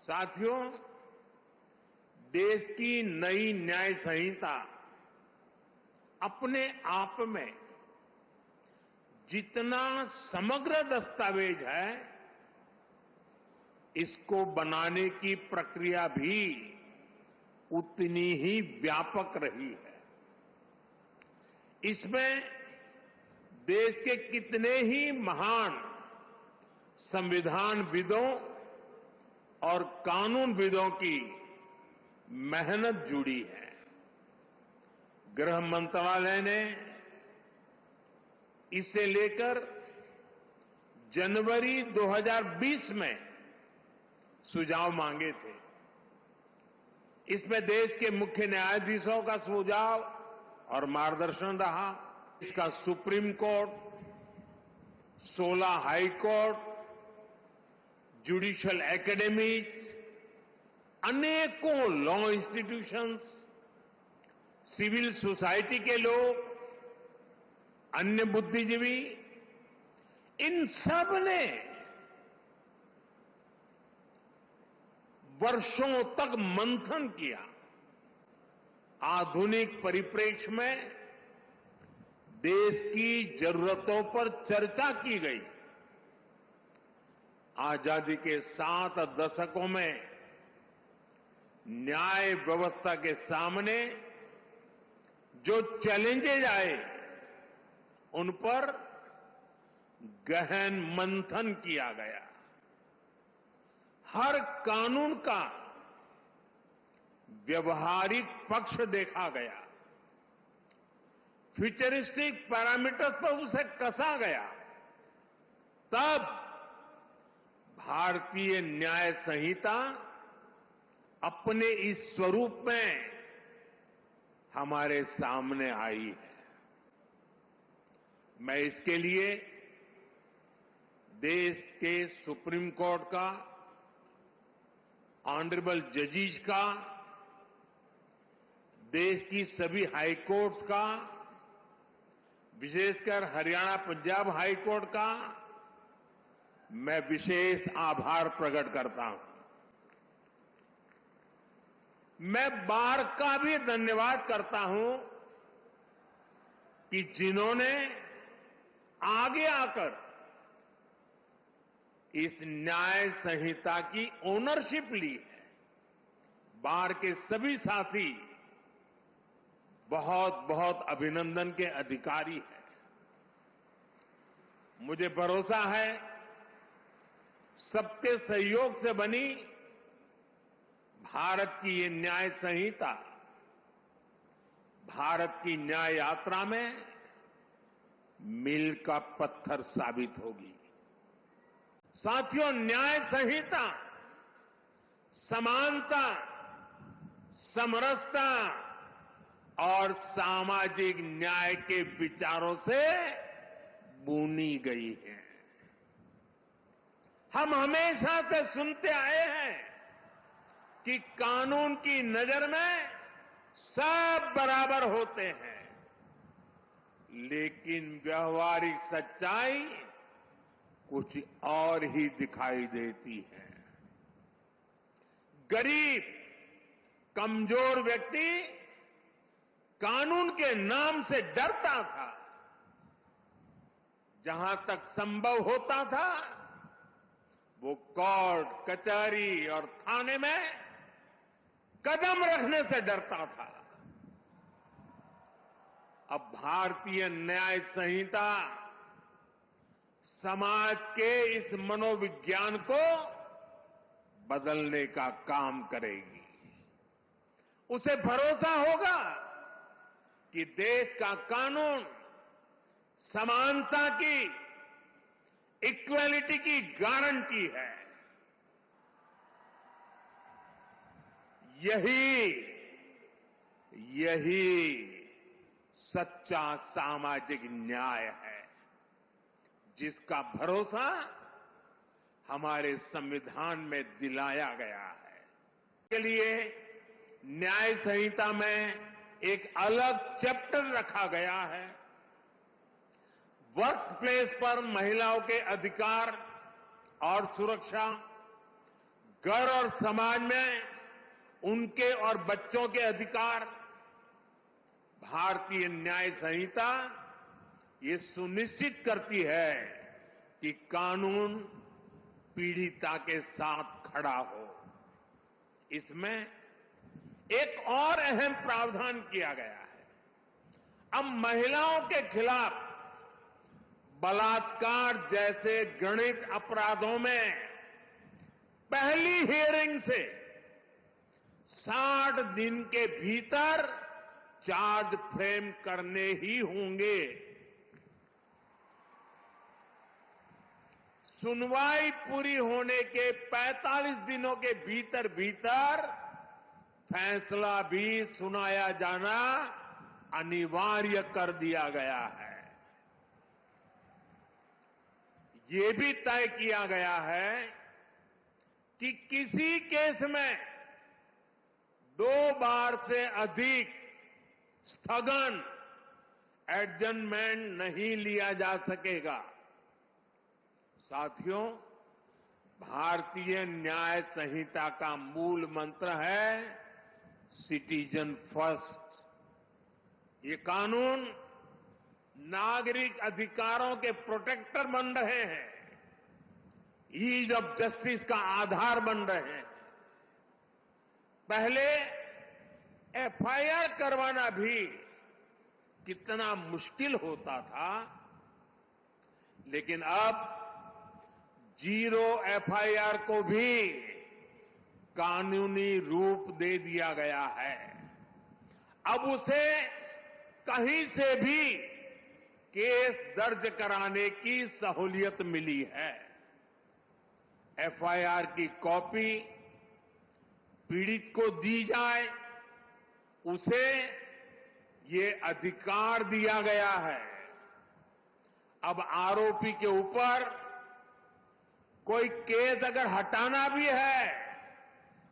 साथियों, देश की नई न्याय संहिता अपने आप में जितना समग्र दस्तावेज है, इसको बनाने की प्रक्रिया भी उतनी ही व्यापक रही है। इसमें देश के कितने ही महान संविधानविदों और कानूनविदों की मेहनत जुड़ी है। गृह मंत्रालय ने इसे लेकर जनवरी 2020 में सुझाव मांगे थे। इसमें देश के मुख्य न्यायाधीशों का सुझाव और मार्गदर्शन रहा। इसका supreme court, 16 high court, judicial academies, अनेकों लॉ इंस्टीट्यूशंस, सिविल सोसाइटी के लोग, अन्य बुद्धिजीवी, इन सब ने वर्षों तक मंथन किया। आधुनिक परिप्रेक्ष्य में देश की जरूरतों पर चर्चा की गई। आजादी के 7 दशकों में न्याय व्यवस्था के सामने जो चैलेंजेज आए, उन पर गहन मंथन किया गया। हर कानून का व्यवहारिक पक्ष देखा गया। फ्यूचरिस्टिक पैरामीटर्स पर उसे कसा गया। तब भारतीय न्याय संहिता अपने इस स्वरूप में हमारे सामने आई है। मैं इसके लिए देश के सुप्रीम कोर्ट का, ऑनरेबल जजेस का, देश की सभी हाई कोर्ट्स का, विशेषकर हरियाणा पंजाब हाई कोर्ट का मैं विशेष आभार प्रकट करता हूं। मैं बार का भी धन्यवाद करता हूं कि जिन्होंने आगे आकर इस न्याय संहिता की ओनरशिप ली है। बार के सभी साथी बहुत बहुत अभिनंदन के अधिकारी हैं। मुझे भरोसा है सबके सहयोग से बनी भारत की ये न्याय संहिता भारत की न्याय यात्रा में मील का पत्थर साबित होगी। साथियों, न्याय संहिता समानता, समरसता और सामाजिक न्याय के विचारों से बुनी गई है। हम हमेशा से सुनते आए हैं कि कानून की नजर में सब बराबर होते हैं, लेकिन व्यवहारिक सच्चाई कुछ और ही दिखाई देती है। गरीब, कमजोर व्यक्ति कानून के नाम से डरता था। जहां तक संभव होता था, वो कोर्ट, कचहरी और थाने में कदम रखने से डरता था। अब भारतीय न्याय संहिता समाज के इस मनोविज्ञान को बदलने का काम करेगी। उसे भरोसा होगा कि देश का कानून समानता की, इक्वालिटी की गारंटी है। यही सच्चा सामाजिक न्याय है, जिसका भरोसा हमारे संविधान में दिलाया गया है। इसके लिए न्याय संहिता में एक अलग चैप्टर रखा गया है। वर्क प्लेस पर महिलाओं के अधिकार और सुरक्षा, घर और समाज में उनके और बच्चों के अधिकार। भारतीय न्याय संहिता ये सुनिश्चित करती है कि कानून पीड़िता के साथ खड़ा हो। इसमें एक और अहम प्रावधान किया गया है। अब महिलाओं के खिलाफ बलात्कार जैसे घृणित अपराधों में पहली हियरिंग से 60 दिन के भीतर चार्ज फ्रेम करने ही होंगे। सुनवाई पूरी होने के 45 दिनों के भीतर भीतर फैसला भी सुनाया जाना अनिवार्य कर दिया गया है। ये भी तय किया गया है कि किसी केस में 2 बार से अधिक स्थगन एडजमेंट नहीं लिया जा सकेगा। साथियों, भारतीय न्याय संहिता का मूल मंत्र है सिटीजन फर्स्ट। ये कानून नागरिक अधिकारों के प्रोटेक्टर बन रहे हैं, ईज ऑफ जस्टिस का आधार बन रहे हैं। पहले एफआईआर करवाना भी कितना मुश्किल होता था, लेकिन अब जीरो एफआईआर को भी कानूनी रूप दे दिया गया है। अब उसे कहीं से भी केस दर्ज कराने की सहूलियत मिली है। एफआईआर की कॉपी पीड़ित को दी जाए, उसे ये अधिकार दिया गया है। अब आरोपी के ऊपर कोई केस अगर हटाना भी है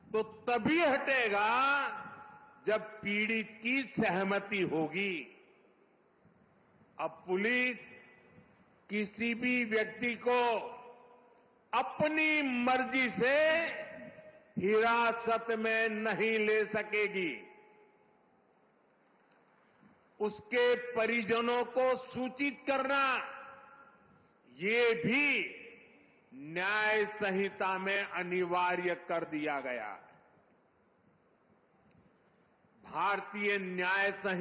तो तभी हटेगा जब पीड़ित की सहमति होगी। अब पुलिस किसी भी व्यक्ति को अपनी मर्जी से हिरासत में नहीं ले सकेगी। उसके परिजनों को सूचित करना, ये भी न्याय संहिता में अनिवार्य कर दिया गया है। भारतीय न्याय संहिता